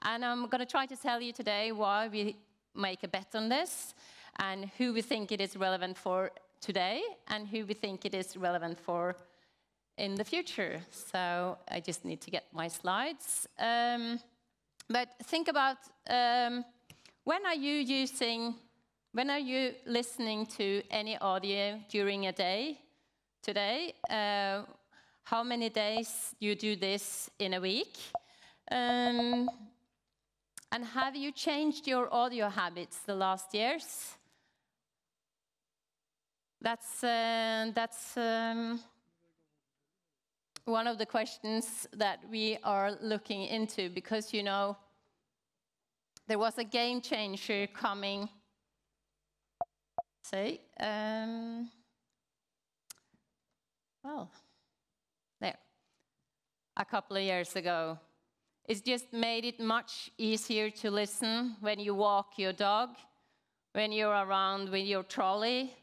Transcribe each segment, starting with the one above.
And I'm going to try to tell you today why we make a bet on this, and who we think it is relevant for today, and who we think it is relevant for in the future. So I just need to get my slides. But think about when are you listening to any audio during a day today? How many days you do this in a week? And have you changed your audio habits the last years? That's one of the questions that we are looking into, because, you know, there was a game changer coming, a couple of years ago. It's just made it much easier to listen when you walk your dog, when you're around with your trolley,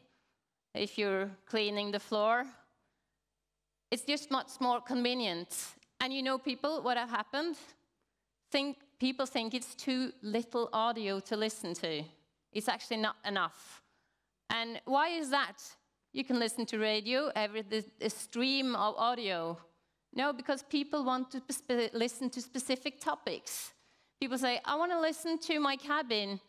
if you're cleaning the floor. It's just much more convenient. And you know, people, what have happened? People think it's too little audio to listen to. It's actually not enough. And why is that? You can listen to radio, a stream of audio. No, because people want to listen to specific topics. People say, I want to listen to my cabin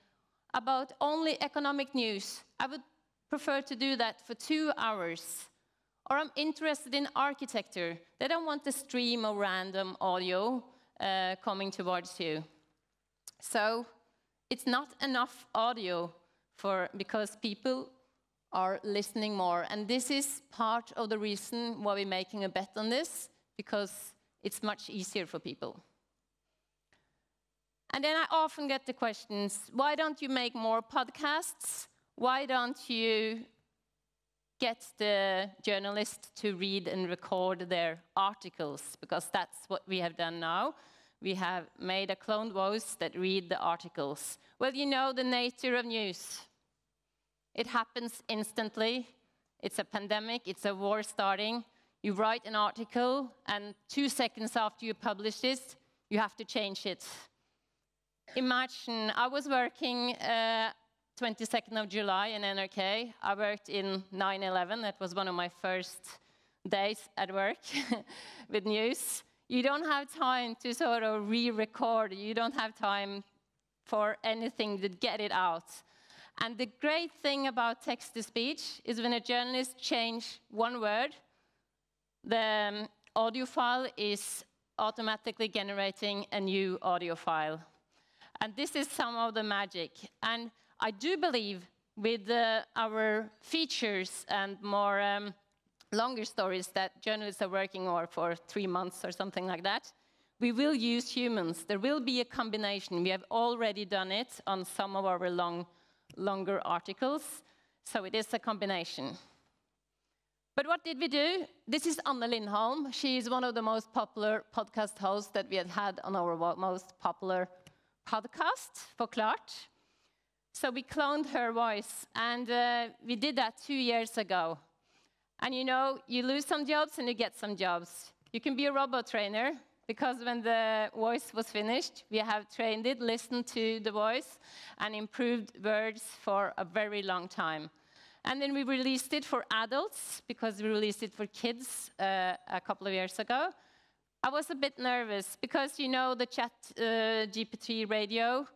about only economic news. I would prefer to do that for 2 hours. Or I'm interested in architecture. They don't want a stream of random audio coming towards you. So it's not enough audio because people are listening more. And this is part of the reason why we're making a bet on this, because it's much easier for people. And then I often get the questions, why don't you make more podcasts? Why don't you get the journalists to read and record their articles? Because that's what we have done now. We have made a cloned voice that read the articles. Well, you know the nature of news. It happens instantly. It's a pandemic, it's a war starting. You write an article, and 2 seconds after you publish it, you have to change it. Imagine, I was working 22nd of July in NRK. I worked in 9/11. That was one of my first days at work with news. You don't have time to sort of re-record. You don't have time for anything to get it out. And the great thing about text-to-speech is when a journalist changes one word, the audio file is automatically generating a new audio file. And this is some of the magic. And I do believe with our features and more longer stories that journalists are working on for 3 months or something like that, we will use humans. There will be a combination. We have already done it on some of our longer articles, so it is a combination. But what did we do? This is Anne Lindholm. She is one of the most popular podcast hosts that we have had on our most popular podcast, Forklart. So we cloned her voice, and we did that 2 years ago. And you know, you lose some jobs and you get some jobs. You can be a robot trainer, because when the voice was finished, we have trained it, listened to the voice, and improved words for a very long time. And then we released it for adults, because we released it for kids a couple of years ago. I was a bit nervous, because you know the chat GPT radio,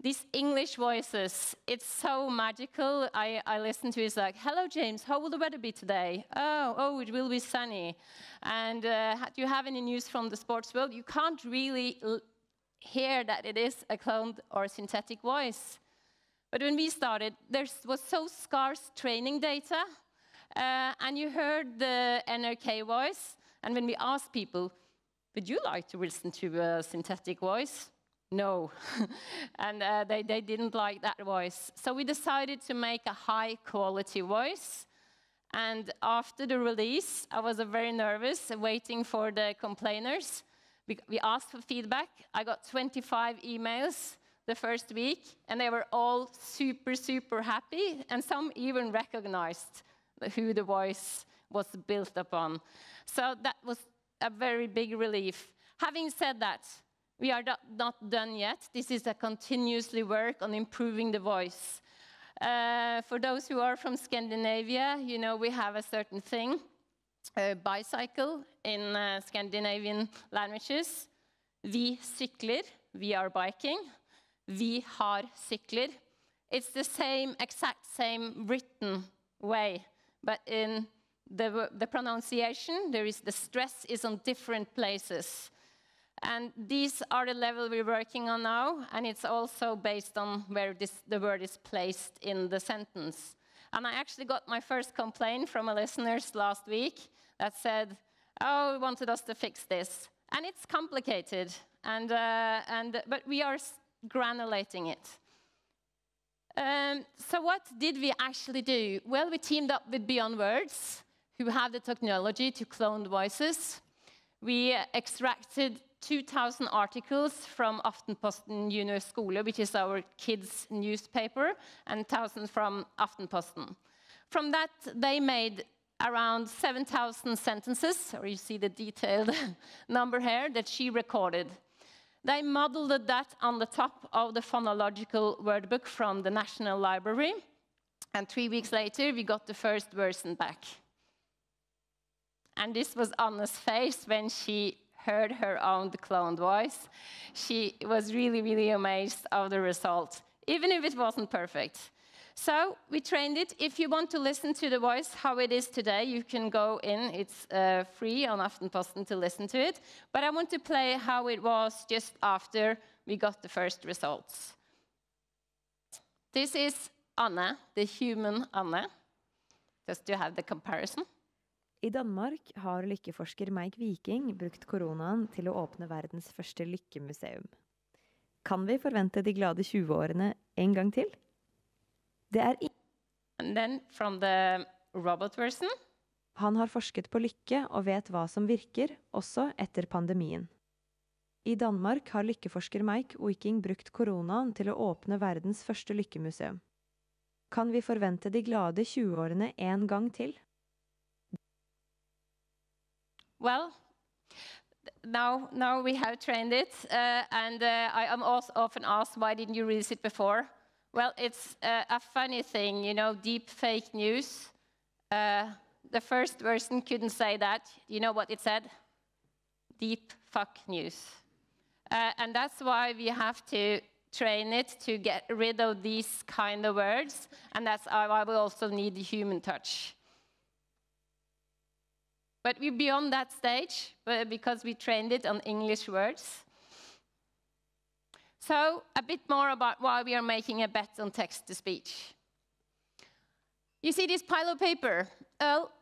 these English voices, it's so magical. I listen to it, it's like, hello James, how will the weather be today? Oh, it will be sunny. And do you have any news from the sports world? You can't really hear that it is a cloned or synthetic voice. But when we started, there was so scarce training data, and you heard the NRK voice, and when we asked people, would you like to listen to a synthetic voice? No, and they didn't like that voice. So we decided to make a high-quality voice. And after the release, I was very nervous, waiting for the complainers. We asked for feedback. I got 25 emails the first week, and they were all super, super happy, and some even recognized who the voice was built upon. So that was a very big relief. Having said that, We are not done yet. This is a continuously work on improving the voice. For those who are from Scandinavia, you know we have a certain thing, bicycle in Scandinavian languages. Vi sykler, we are biking. Vi har sykler. It's the same, exact same written way, but in the pronunciation, the stress is on different places. And these are the level we're working on now, and it's also based on where the word is placed in the sentence. And I actually got my first complaint from a listener last week that said, oh, we wanted us to fix this. And it's complicated, but we are granulating it. So what did we actually do? Well, we teamed up with Beyond Words, who have the technology to clone voices. We extracted 2,000 articles from Aftonposten.no Skole, which is our kids' newspaper, and 1,000 from Aftonposten. From that, they made around 7,000 sentences, or you see the detailed number here, that she recorded. They modeled that on the top of the phonological wordbook from the National Library, and 3 weeks later, we got the first version back. And this was Anna's face when she heard her own cloned voice. She was really, really amazed of the result, even if it wasn't perfect. So we trained it. If you want to listen to the voice, how it is today, you can go in. It's free on Aftonposten to listen to it. But I want to play how it was just after we got the first results. This is Anne, the human Anne, just to have the comparison. I Danmark har lykkeforsker Mike Viking brukt koronaen til å åpne verdens første lykkemuseum. Kan vi forvente de glade 20-årene en gang til? Det er And then from the robot version. Han har forsket på lykke og vet hva som virker, også etter pandemien. I Danmark har lykkeforsker Mike Viking brukt koronaen til å åpne verdens første lykkemuseum. Kan vi forvente de glade 20-årene en gang til? Well, now we have trained it, and I am also often asked, why didn't you release it before? Well, it's a funny thing, you know, deep fake news. The first version couldn't say that. You know what it said? Deep fuck news. And that's why we have to train it to get rid of these kind of words, and that's why we also need the human touch. But we're beyond that stage, because we trained it on English words. So, a bit more about why we are making a bet on text-to-speech. You see this pile of paper? Well,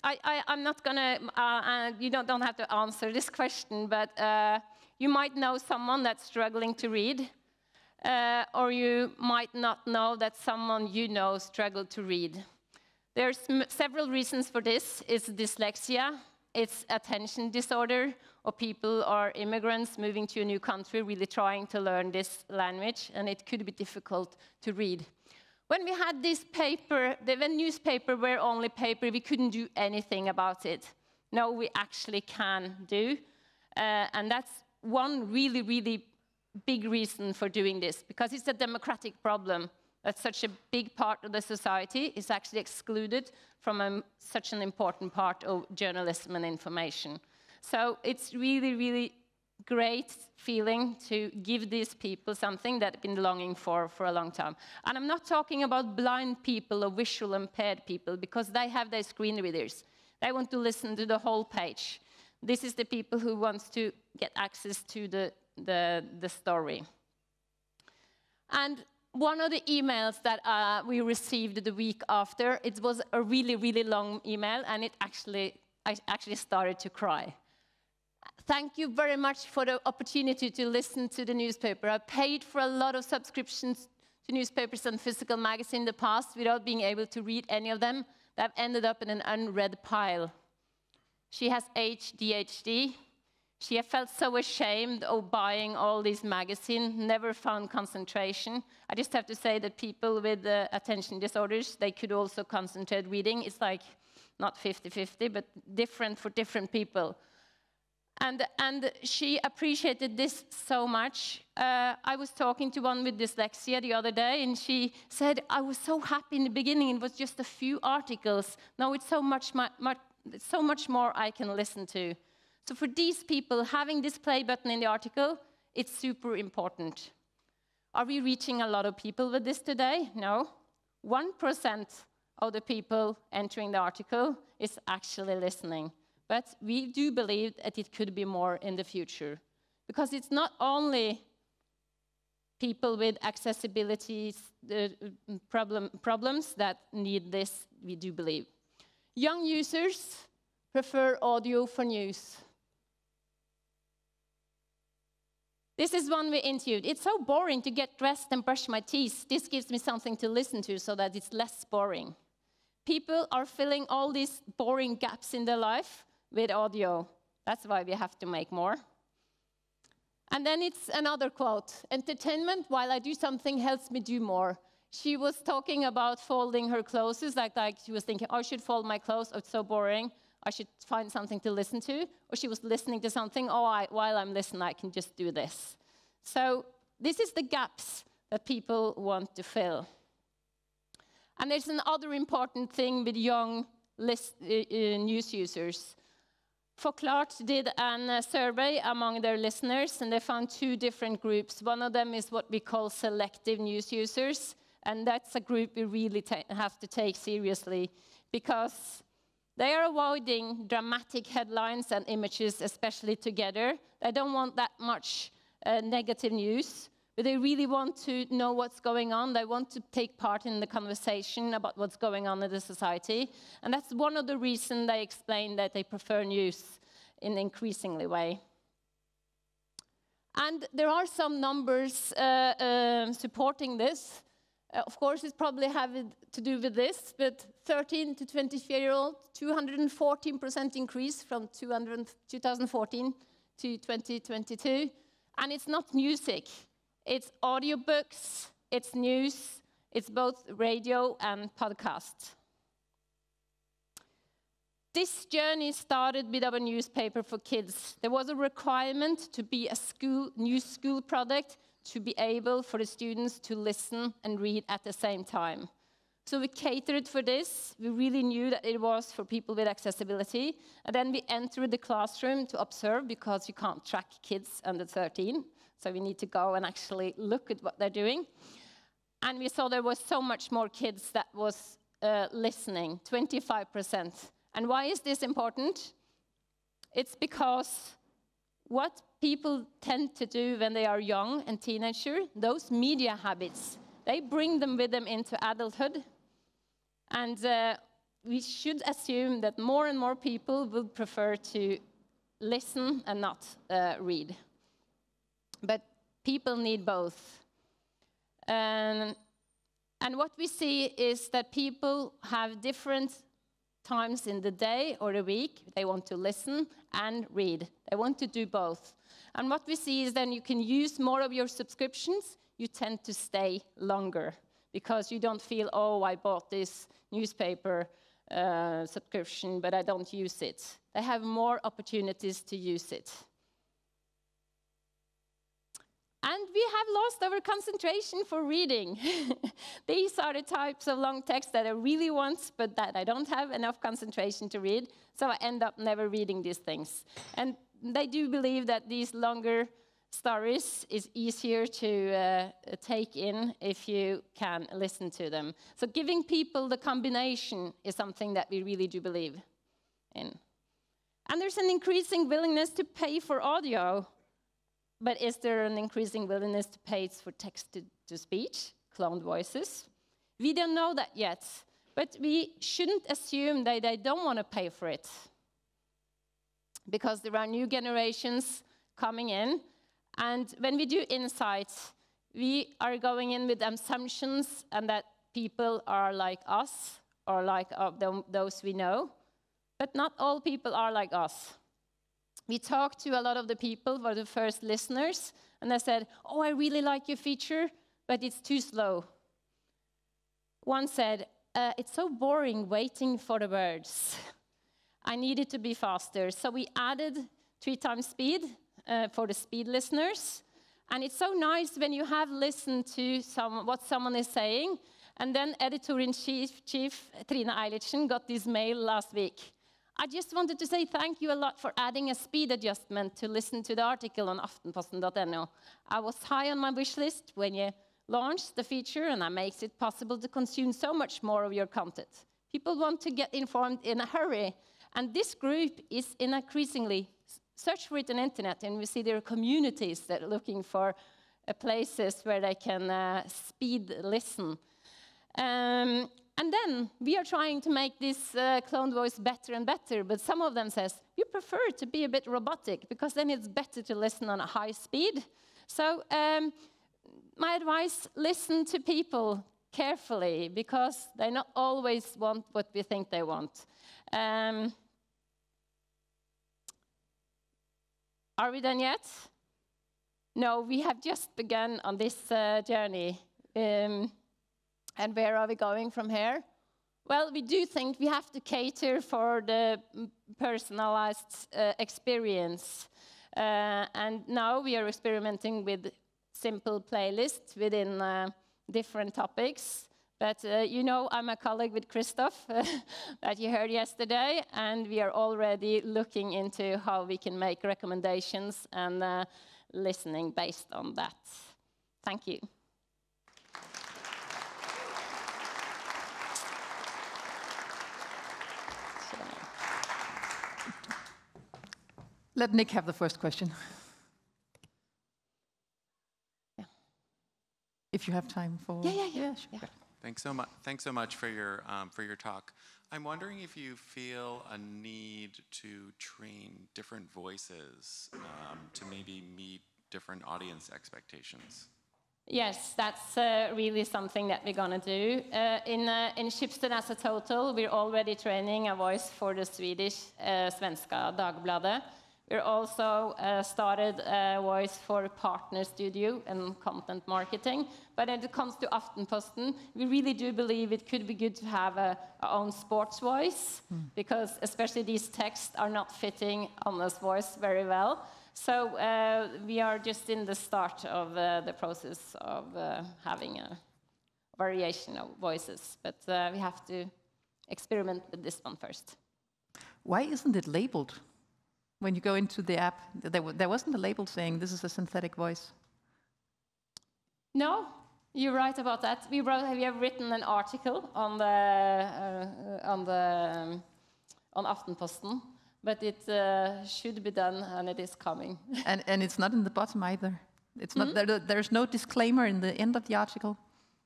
I'm not gonna, you don't have to answer this question, but you might know someone that's struggling to read, or you might not know that someone you know struggled to read. There's several reasons for this. It's dyslexia, it's attention disorder, or people or immigrants moving to a new country really trying to learn this language, and it could be difficult to read. When we had this paper, the newspaper were only paper, we couldn't do anything about it. Now we actually can do, and that's one really, really big reason for doing this, because it's a democratic problem. That such a big part of the society is actually excluded from such an important part of journalism and information. So it's really, really great feeling to give these people something that they've been longing for a long time. And I'm not talking about blind people or visual impaired people, because they have their screen readers. They want to listen to the whole page. This is the people who want to get access to the story. And one of the emails that we received the week after, it was a really, really long email, and I actually started to cry. Thank you very much for the opportunity to listen to the newspaper. I paid for a lot of subscriptions to newspapers and physical magazines in the past without being able to read any of them. They've ended up in an unread pile. She has ADHD. She felt so ashamed of buying all these magazines, never found concentration. I just have to say that people with attention disorders, they could also concentrate reading. It's like not 50-50, but different for different people. And she appreciated this so much. I was talking to one with dyslexia the other day, and she said, I was so happy in the beginning, it was just a few articles. Now it's so much more I can listen to. So for these people, having this play button in the article, it's super important. Are we reaching a lot of people with this today? No. 1% of the people entering the article is actually listening. But we do believe that it could be more in the future. Because it's not only people with accessibility problems that need this, we do believe. Young users prefer audio for news. This is one we interviewed. It's so boring to get dressed and brush my teeth. This gives me something to listen to so that it's less boring. People are filling all these boring gaps in their life with audio. That's why we have to make more. And then it's another quote. Entertainment, while I do something, helps me do more. She was talking about folding her clothes, like she was thinking, oh, I should fold my clothes, oh, it's so boring. I should find something to listen to. Or she was listening to something, while I'm listening, I can just do this. So this is the gaps that people want to fill. And there's another important thing with young news users. Forklart did a survey among their listeners, and they found two different groups. One of them is what we call selective news users, and that's a group we really have to take seriously, because they are avoiding dramatic headlines and images, especially together. They don't want that much negative news, but they really want to know what's going on. They want to take part in the conversation about what's going on in the society. And that's one of the reasons they explain that they prefer news in an increasingly way. And there are some numbers supporting this. Of course, it probably have to do with this, but 13 to 24-year-old, 214% increase from 2014 to 2022. And it's not music. It's audiobooks, it's news, it's both radio and podcast. This journey started with our newspaper for kids. There was a requirement to be a new school product to be able for the students to listen and read at the same time. So we catered for this. We really knew that it was for people with accessibility. And then we entered the classroom to observe, because you can't track kids under 13. So we need to go and actually look at what they're doing. And we saw there was so much more kids that was listening, 25%. And why is this important? It's because what people tend to do when they are young and teenager, those media habits, they bring them with them into adulthood. And we should assume that more and more people will prefer to listen and not read. But people need both. And what we see is that people have different times in the day or the week. They want to listen and read. They want to do both. And what we see is then you can use more of your subscriptions. You tend to stay longer, because you don't feel, oh, I bought this newspaper subscription, but I don't use it. They have more opportunities to use it. And we have lost our concentration for reading. These are the types of long text that I really want, but that I don't have enough concentration to read, so I end up never reading these things. And they do believe that these longer stories is easier to take in if you can listen to them. So giving people the combination is something that we really do believe in. And there's an increasing willingness to pay for audio. But is there an increasing willingness to pay for text-to-speech, cloned voices? We don't know that yet, but we shouldn't assume that they don't want to pay for it, because there are new generations coming in, and when we do insights, we are going in with assumptions and that people are like us or like those we know, but not all people are like us. We talked to a lot of the people who were the first listeners, and they said, oh, I really like your feature, but it's too slow. One said, it's so boring waiting for the words. I need it to be faster. So we added 3 times speed for the speed listeners. And it's so nice when you have listened to what someone is saying, and then editor-in-chief Trine Eilertsen got this mail last week. I just wanted to say thank you a lot for adding a speed adjustment to listen to the article on Aftonposten.no. I was high on my wish list when you launched the feature, and that makes it possible to consume so much more of your content. People want to get informed in a hurry, and this group is increasingly search for it on the internet, and we see there are communities that are looking for places where they can speed listen. And then we are trying to make this cloned voice better and better, but some of them says, we prefer it to be a bit robotic, because then it's better to listen on a high speed. So my advice, listen to people carefully, because they not always want what we think they want. Are we done yet? No, we have just begun on this journey. And where are we going from here? Well, we do think we have to cater for the personalized experience. And now we are experimenting with simple playlists within different topics. But you know, I'm a colleague with Christoph that you heard yesterday, and we are already looking into how we can make recommendations and listening based on that. Thank you. Let Nick have the first question. Yeah. If you have time for... Yeah, sure. Yeah. Thanks so much for your talk. I'm wondering if you feel a need to train different voices to maybe meet different audience expectations. Yes, that's really something that we're going to do. In Schibsted as a total, we're already training a voice for the Swedish Svenska Dagbladet. We're also started a voice for Partner Studio and content marketing. But when it comes to Aftonposten, we really do believe it could be good to have our own sports voice, because especially these texts are not fitting Anna's voice very well. So we are just in the start of the process of having a variation of voices. But we have to experiment with this one first. Why isn't it labeled? When you go into the app, there wasn't a label saying this is a synthetic voice. No, you're right about that. We have written an article on Aftonposten, but it should be done, and it is coming. and it's not in the bottom either. It's not. There's no disclaimer in the end of the article.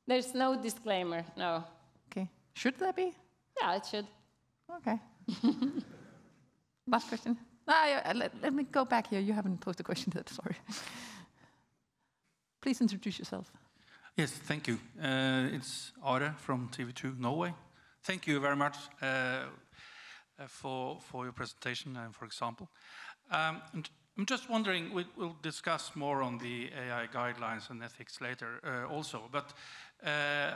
There's no disclaimer. No. Okay. Should there be? Yeah, it should. Okay. Last question. Let me go back here. You haven't posed a question yet, sorry. Please introduce yourself. Yes, thank you. It's Are from TV2 Norway. Thank you very much for your presentation and for example. And I'm just wondering, we'll discuss more on the AI guidelines and ethics later also, but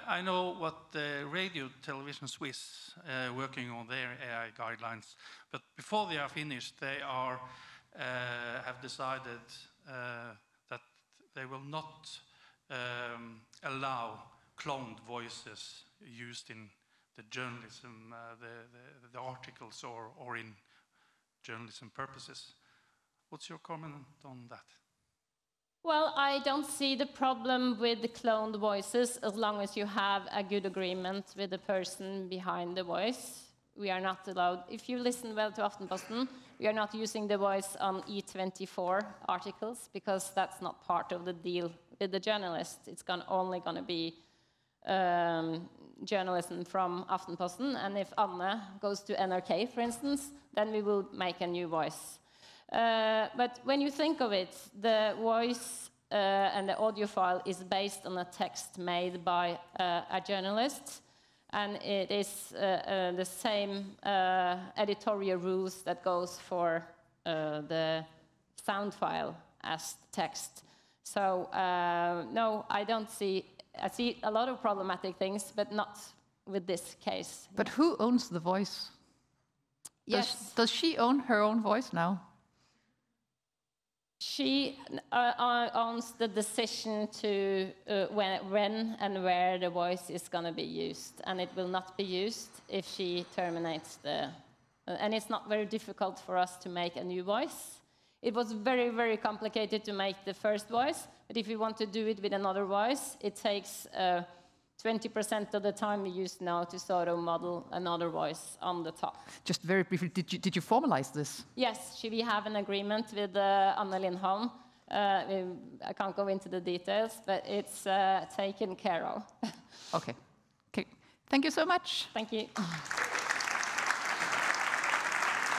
I know what the Radio Television Swiss working on their AI guidelines, but before they are finished, they have decided that they will not allow cloned voices used in the journalism, the articles or in journalism purposes. What's your comment on that? Well, I don't see the problem with the cloned voices as long as you have a good agreement with the person behind the voice. We are not allowed, if you listen well to Aftonposten, we are not using the voice on E24 articles because that's not part of the deal with the journalist. It's only going to be journalism from Aftonposten, and if Anne goes to NRK, for instance, then we will make a new voice. But when you think of it, the voice and the audio file is based on a text made by a journalist, and it is the same editorial rules that goes for the sound file as text. So no, I see a lot of problematic things, but not with this case. But who owns the voice? Yes. Does she own her own voice now? She owns the decision to when and where the voice is going to be used, and it will not be used if she terminates the... and it's not very difficult for us to make a new voice. It was very, very complicated to make the first voice, but if you want to do it with another voice, it takes 20% of the time we use now to sort of model another voice on the top. Just very briefly, did you formalize this? Yes, we have an agreement with Anne Lindholm. I can't go into the details, but it's taken care of. Okay. Thank you so much. Thank you.